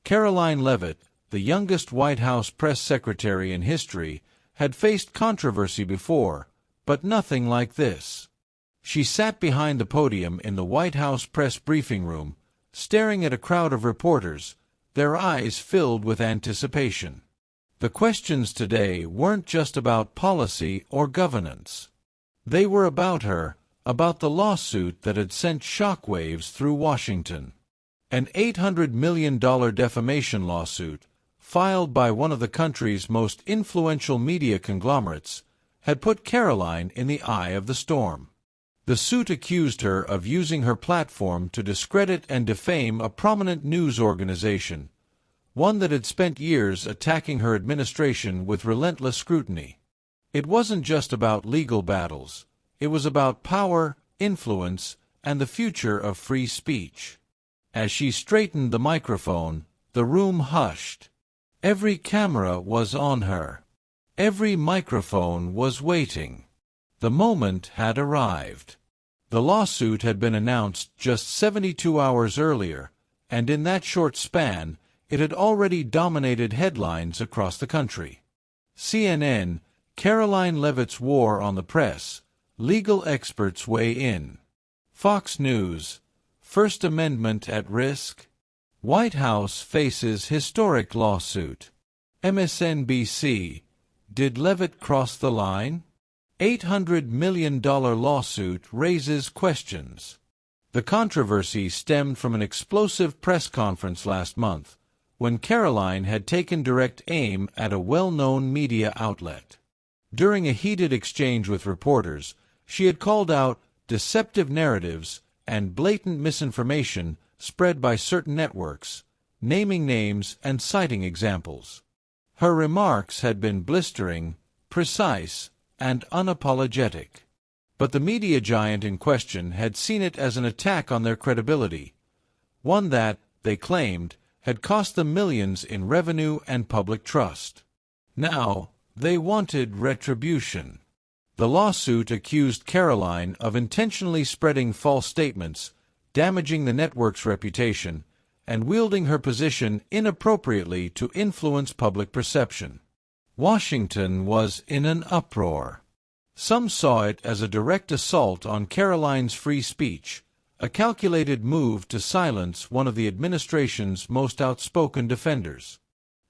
Karoline Leavitt, the youngest White House press secretary in history, had faced controversy before, but nothing like this. She sat behind the podium in the White House press briefing room, staring at a crowd of reporters, their eyes filled with anticipation. The questions today weren't just about policy or governance. They were about her, about the lawsuit that had sent shockwaves through Washington. An $800 million defamation lawsuit, filed by one of the country's most influential media conglomerates, had put Karoline in the eye of the storm. The suit accused her of using her platform to discredit and defame a prominent news organization, one that had spent years attacking her administration with relentless scrutiny. It wasn't just about legal battles. It was about power, influence, and the future of free speech. As she straightened the microphone, the room hushed. Every camera was on her. Every microphone was waiting. The moment had arrived. The lawsuit had been announced just 72 hours earlier, and in that short span, it had already dominated headlines across the country. CNN, Karoline Leavitt's War on the Press, legal experts weigh in. Fox News, First Amendment at risk? White House faces historic lawsuit. MSNBC, did Leavitt cross the line? $800 million lawsuit raises questions. The controversy stemmed from an explosive press conference last month, when Karoline had taken direct aim at a well-known media outlet. During a heated exchange with reporters, she had called out deceptive narratives and blatant misinformation spread by certain networks, naming names and citing examples. Her remarks had been blistering, precise, and unapologetic. But the media giant in question had seen it as an attack on their credibility, one that, they claimed, had cost them millions in revenue and public trust. Now, they wanted retribution. The lawsuit accused Karoline of intentionally spreading false statements, damaging the network's reputation, and wielding her position inappropriately to influence public perception. Washington was in an uproar. Some saw it as a direct assault on Karoline's free speech, a calculated move to silence one of the administration's most outspoken defenders.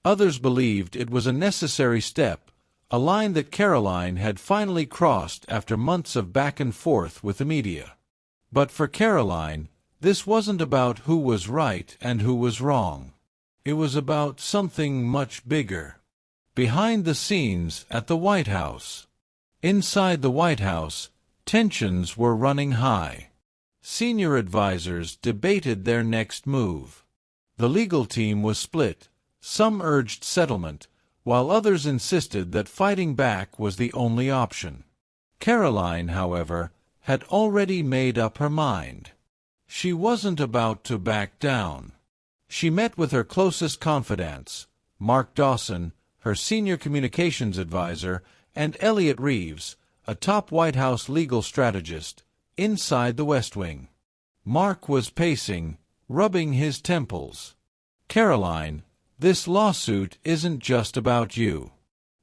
Others believed it was a necessary step, a line that Karoline had finally crossed after months of back and forth with the media. But for Karoline, this wasn't about who was right and who was wrong. It was about something much bigger. Behind the scenes at the White House. Inside the White House, tensions were running high. Senior advisors debated their next move. The legal team was split. Some urged settlement, while others insisted that fighting back was the only option. Karoline, however, had already made up her mind. She wasn't about to back down. She met with her closest confidants, Mark Dawson, her senior communications advisor, and Elliot Reeves, a top White House legal strategist, inside the West Wing. Mark was pacing, rubbing his temples. Karoline, this lawsuit isn't just about you.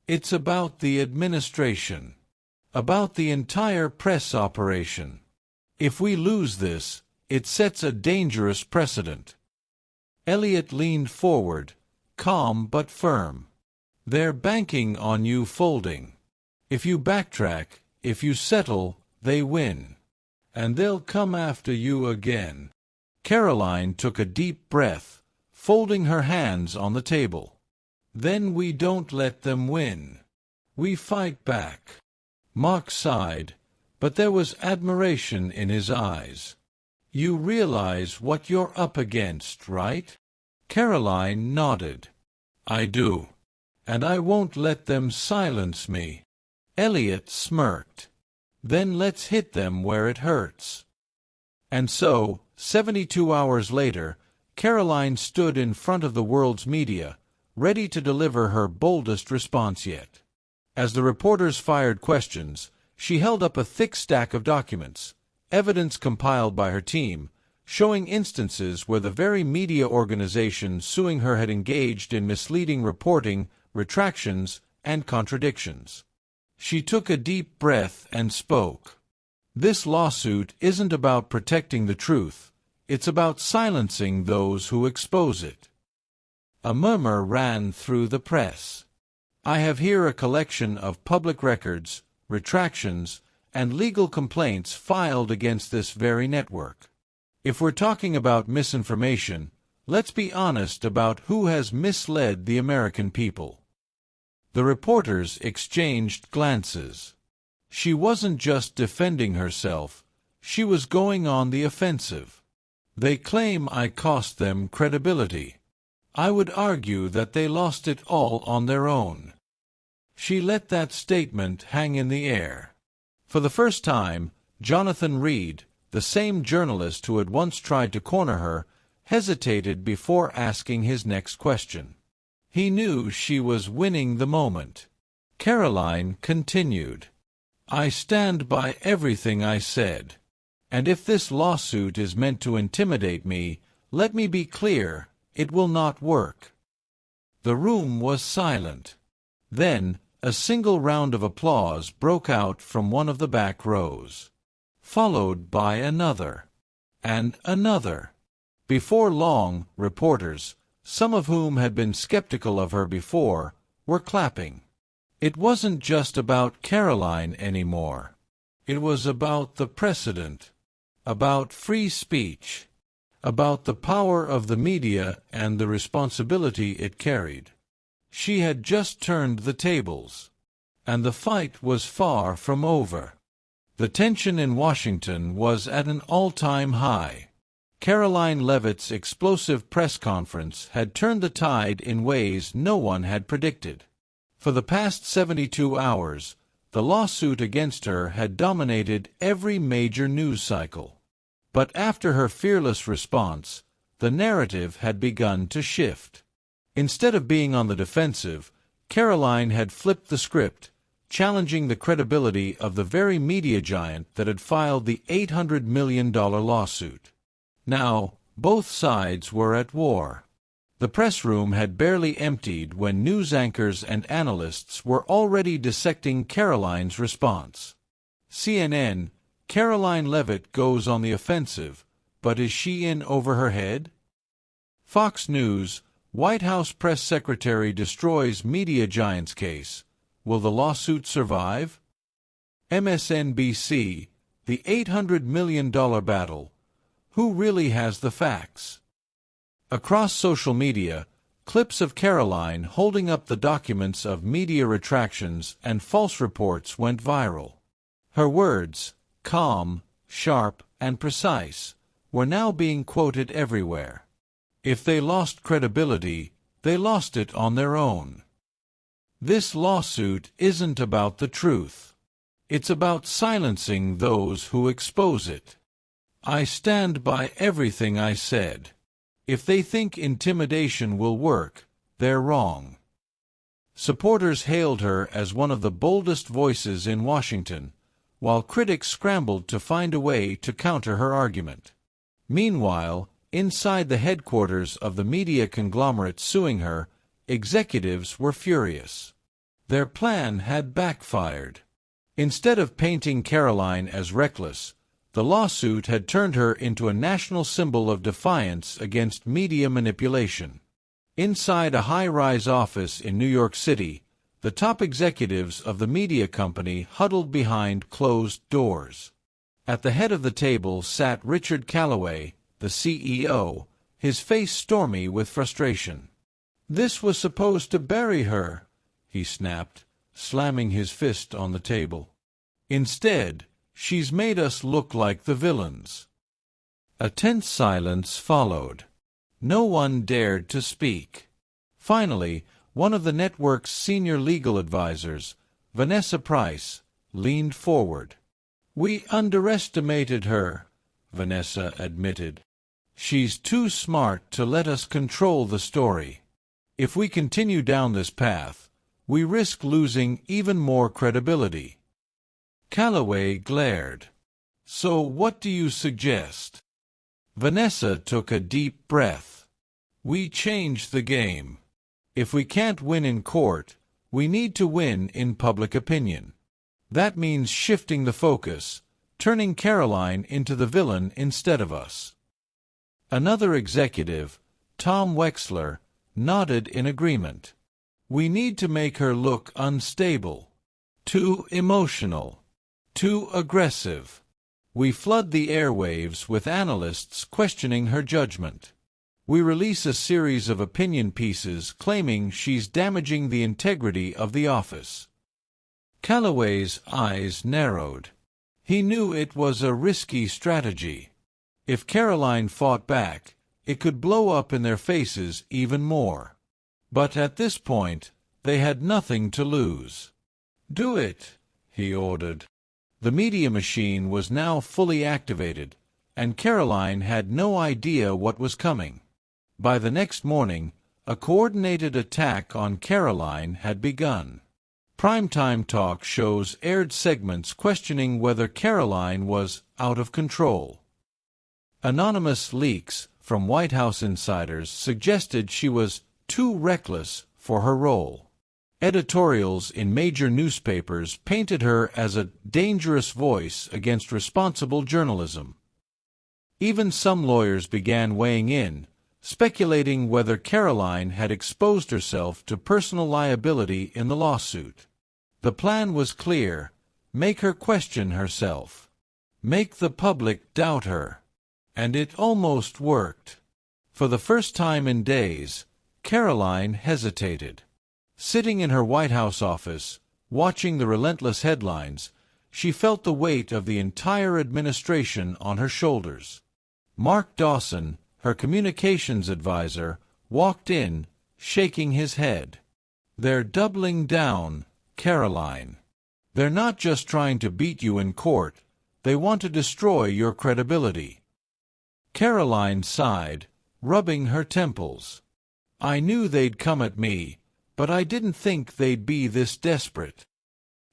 It's about the administration. About the entire press operation. If we lose this, it sets a dangerous precedent. Elliot leaned forward, calm but firm. They're banking on you folding. If you backtrack, if you settle, they win. And they'll come after you again. Karoline took a deep breath, folding her hands on the table. Then we don't let them win. We fight back. Mark sighed, but there was admiration in his eyes. You realize what you're up against, right? Karoline nodded. I do. And I won't let them silence me. Elliot smirked. Then let's hit them where it hurts. And so, 72 hours later, Karoline stood in front of the world's media, ready to deliver her boldest response yet. As the reporters fired questions, she held up a thick stack of documents, evidence compiled by her team, showing instances where the very media organization suing her had engaged in misleading reporting, retractions, and contradictions. She took a deep breath and spoke. This lawsuit isn't about protecting the truth, it's about silencing those who expose it. A murmur ran through the press. I have here a collection of public records, retractions, and legal complaints filed against this very network. If we're talking about misinformation, let's be honest about who has misled the American people. The reporters exchanged glances. She wasn't just defending herself, she was going on the offensive. They claim I cost them credibility. I would argue that they lost it all on their own. She let that statement hang in the air. For the first time, Jonathan Reed, the same journalist who had once tried to corner her, hesitated before asking his next question. He knew she was winning the moment. Karoline continued, I stand by everything I said. And if this lawsuit is meant to intimidate me, let me be clear, it will not work. The room was silent. Then, a single round of applause broke out from one of the back rows, followed by another, and another. Before long, reporters, some of whom had been skeptical of her before, were clapping. It wasn't just about Karoline anymore. It was about the precedent, about free speech, about the power of the media and the responsibility it carried. She had just turned the tables, and the fight was far from over. The tension in Washington was at an all-time high. Karoline Leavitt's explosive press conference had turned the tide in ways no one had predicted. For the past 72 hours, the lawsuit against her had dominated every major news cycle. But after her fearless response, the narrative had begun to shift. Instead of being on the defensive, Karoline had flipped the script, challenging the credibility of the very media giant that had filed the $800 million lawsuit. Now, both sides were at war. The press room had barely emptied when news anchors and analysts were already dissecting Karoline's response. CNN, Karoline Leavitt goes on the offensive, but is she in over her head? Fox News, White House press secretary destroys media giant's case. Will the lawsuit survive? MSNBC, the $800 million battle. Who really has the facts? Across social media, clips of Karoline holding up the documents of media retractions and false reports went viral. Her words, calm, sharp, and precise, were now being quoted everywhere. If they lost credibility, they lost it on their own. This lawsuit isn't about the truth. It's about silencing those who expose it. I stand by everything I said. If they think intimidation will work, they're wrong. Supporters hailed her as one of the boldest voices in Washington, while critics scrambled to find a way to counter her argument. Meanwhile, inside the headquarters of the media conglomerate suing her, executives were furious. Their plan had backfired. Instead of painting Karoline as reckless, the lawsuit had turned her into a national symbol of defiance against media manipulation. Inside a high-rise office in New York City, the top executives of the media company huddled behind closed doors. At the head of the table sat Richard Callaway, the CEO, his face stormy with frustration. "This was supposed to bury her," he snapped, slamming his fist on the table. "Instead, she's made us look like the villains." A tense silence followed. No one dared to speak. Finally, one of the network's senior legal advisors, Vanessa Price, leaned forward. "We underestimated her," Vanessa admitted. "She's too smart to let us control the story. If we continue down this path, we risk losing even more credibility." Callaway glared. "So what do you suggest?" Vanessa took a deep breath. We changed the game. If we can't win in court, we need to win in public opinion. That means shifting the focus, turning Karoline into the villain instead of us. Another executive, Tom Wexler, nodded in agreement. We need to make her look unstable, too emotional, too aggressive. We flood the airwaves with analysts questioning her judgment. We release a series of opinion pieces claiming she's damaging the integrity of the office. Calloway's eyes narrowed. He knew it was a risky strategy. If Karoline fought back, it could blow up in their faces even more. But at this point, they had nothing to lose. Do it, he ordered. The media machine was now fully activated, and Karoline had no idea what was coming. By the next morning, a coordinated attack on Karoline had begun. Primetime talk shows aired segments questioning whether Karoline was out of control. Anonymous leaks from White House insiders suggested she was too reckless for her role. Editorials in major newspapers painted her as a dangerous voice against responsible journalism. Even some lawyers began weighing in, speculating whether Karoline had exposed herself to personal liability in the lawsuit. The plan was clear: make her question herself. Make the public doubt her. And it almost worked. For the first time in days, Karoline hesitated. Sitting in her White House office, watching the relentless headlines, she felt the weight of the entire administration on her shoulders. Mark Dawson, her communications advisor, walked in, shaking his head. They're doubling down, Karoline. They're not just trying to beat you in court, they want to destroy your credibility. Karoline sighed, rubbing her temples. I knew they'd come at me, but I didn't think they'd be this desperate.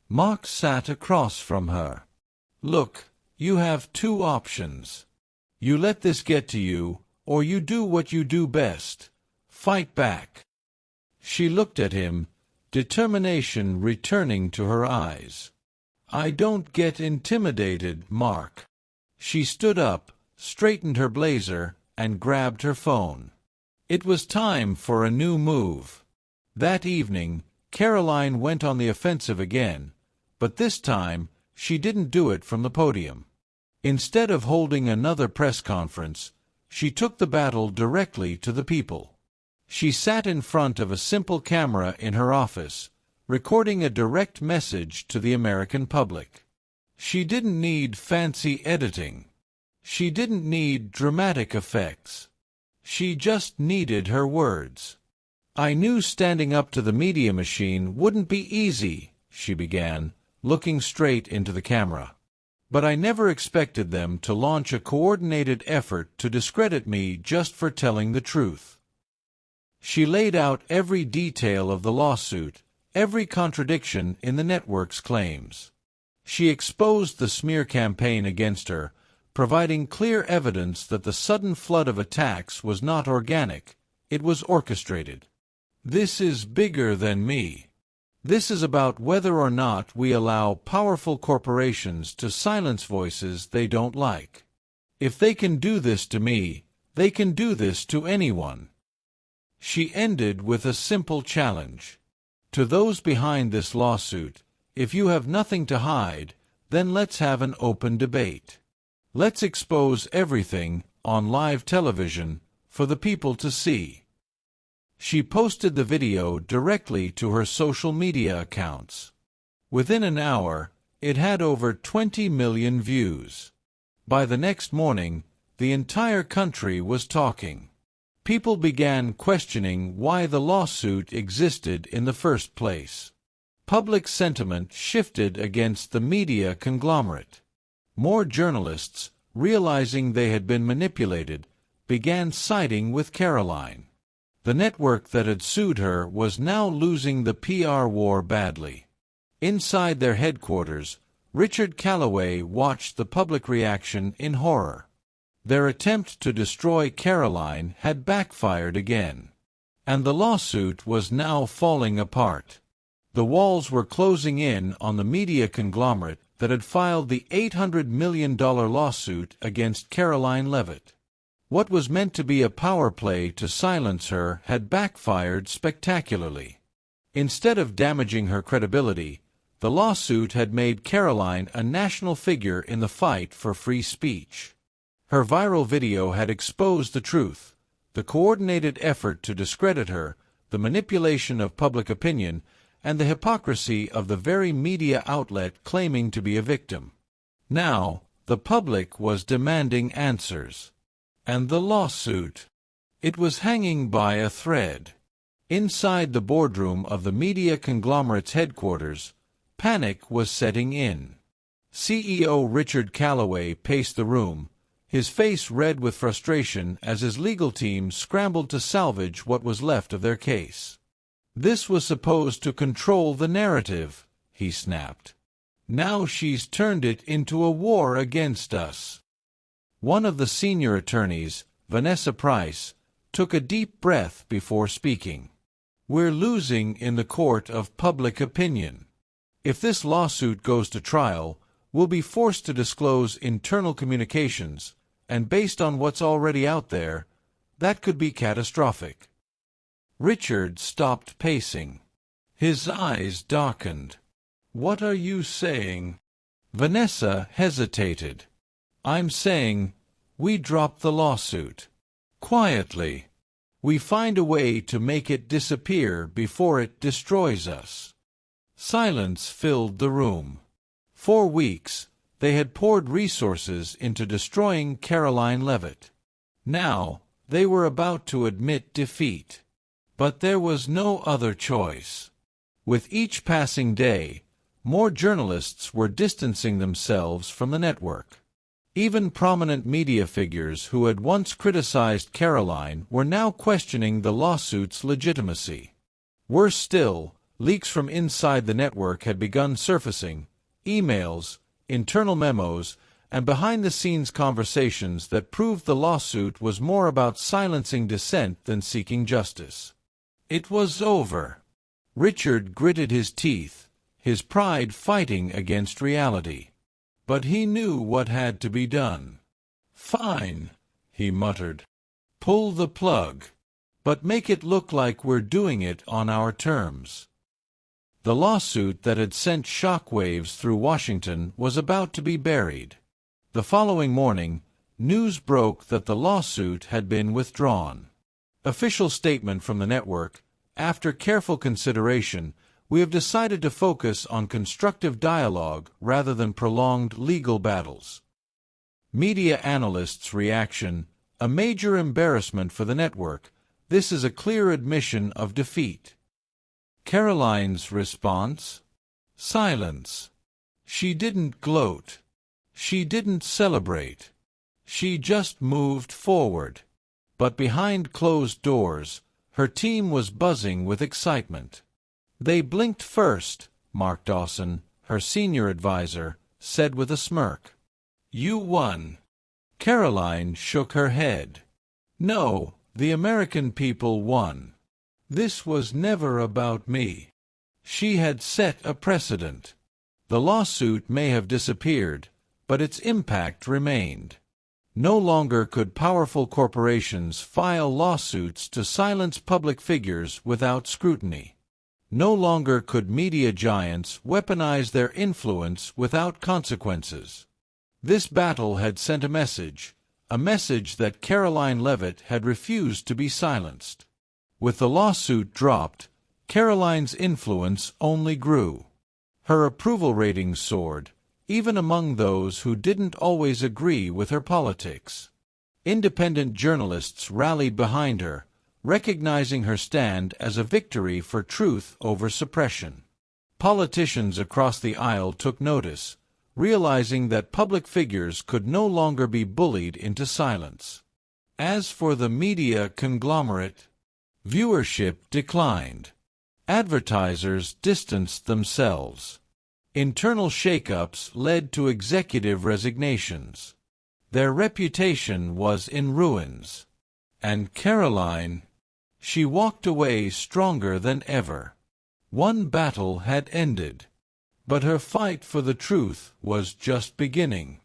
Mark sat across from her. Look, you have two options. You let this get to you, or you do what you do best. Fight back. She looked at him, determination returning to her eyes. I don't get intimidated, Mark. She stood up, straightened her blazer, and grabbed her phone. It was time for a new move. That evening, Karoline went on the offensive again, but this time she didn't do it from the podium. Instead of holding another press conference, she took the battle directly to the people. She sat in front of a simple camera in her office, recording a direct message to the American public. She didn't need fancy editing. She didn't need dramatic effects. She just needed her words. I knew standing up to the media machine wouldn't be easy, she began, looking straight into the camera. But I never expected them to launch a coordinated effort to discredit me just for telling the truth. She laid out every detail of the lawsuit, every contradiction in the network's claims. She exposed the smear campaign against her, providing clear evidence that the sudden flood of attacks was not organic, it was orchestrated. This is bigger than me. This is about whether or not we allow powerful corporations to silence voices they don't like. If they can do this to me, they can do this to anyone. She ended with a simple challenge. To those behind this lawsuit, if you have nothing to hide, then let's have an open debate. Let's expose everything on live television for the people to see. She posted the video directly to her social media accounts. Within an hour, it had over 20 million views. By the next morning, the entire country was talking. People began questioning why the lawsuit existed in the first place. Public sentiment shifted against the media conglomerate. More journalists, realizing they had been manipulated, began siding with Karoline. The network that had sued her was now losing the PR war badly. Inside their headquarters, Richard Calloway watched the public reaction in horror. Their attempt to destroy Karoline had backfired again. And the lawsuit was now falling apart. The walls were closing in on the media conglomerate that had filed the $800 million lawsuit against Karoline Leavitt. What was meant to be a power play to silence her had backfired spectacularly. Instead of damaging her credibility, the lawsuit had made Karoline a national figure in the fight for free speech. Her viral video had exposed the truth, the coordinated effort to discredit her, the manipulation of public opinion, and the hypocrisy of the very media outlet claiming to be a victim. Now, the public was demanding answers. And the lawsuit? It was hanging by a thread. Inside the boardroom of the media conglomerate's headquarters, panic was setting in. CEO Richard Callaway paced the room, his face red with frustration as his legal team scrambled to salvage what was left of their case. "This was supposed to control the narrative," he snapped. "Now she's turned it into a war against us." One of the senior attorneys, Vanessa Price, took a deep breath before speaking. "We're losing in the court of public opinion. If this lawsuit goes to trial, we'll be forced to disclose internal communications, and based on what's already out there, that could be catastrophic." Richard stopped pacing. His eyes darkened. "What are you saying?" Vanessa hesitated. "I'm saying, we drop the lawsuit. Quietly. We find a way to make it disappear before it destroys us." Silence filled the room. For weeks, they had poured resources into destroying Karoline Leavitt. Now, they were about to admit defeat. But there was no other choice. With each passing day, more journalists were distancing themselves from the network. Even prominent media figures who had once criticized Karoline were now questioning the lawsuit's legitimacy. Worse still, leaks from inside the network had begun surfacing, emails, internal memos, and behind-the-scenes conversations that proved the lawsuit was more about silencing dissent than seeking justice. It was over. Richard gritted his teeth, his pride fighting against reality. But he knew what had to be done. "Fine," he muttered. "Pull the plug. But make it look like we're doing it on our terms." The lawsuit that had sent shockwaves through Washington was about to be buried. The following morning, news broke that the lawsuit had been withdrawn. Official statement from the network: "After careful consideration, we have decided to focus on constructive dialogue rather than prolonged legal battles." Media analysts' reaction: "A major embarrassment for the network. This is a clear admission of defeat." Karoline's response? Silence. She didn't gloat. She didn't celebrate. She just moved forward. But behind closed doors, her team was buzzing with excitement. "They blinked first," Mark Dawson, her senior advisor, said with a smirk. "You won." Karoline shook her head. "No, the American people won. This was never about me." She had set a precedent. The lawsuit may have disappeared, but its impact remained. No longer could powerful corporations file lawsuits to silence public figures without scrutiny. No longer could media giants weaponize their influence without consequences. This battle had sent a message that Karoline Leavitt had refused to be silenced. With the lawsuit dropped, Karoline's influence only grew. Her approval ratings soared, even among those who didn't always agree with her politics. Independent journalists rallied behind her, recognizing her stand as a victory for truth over suppression. Politicians across the aisle took notice, realizing that public figures could no longer be bullied into silence. As for the media conglomerate, viewership declined. Advertisers distanced themselves. Internal shakeups led to executive resignations. Their reputation was in ruins. And Karoline, she walked away stronger than ever. One battle had ended, but her fight for the truth was just beginning.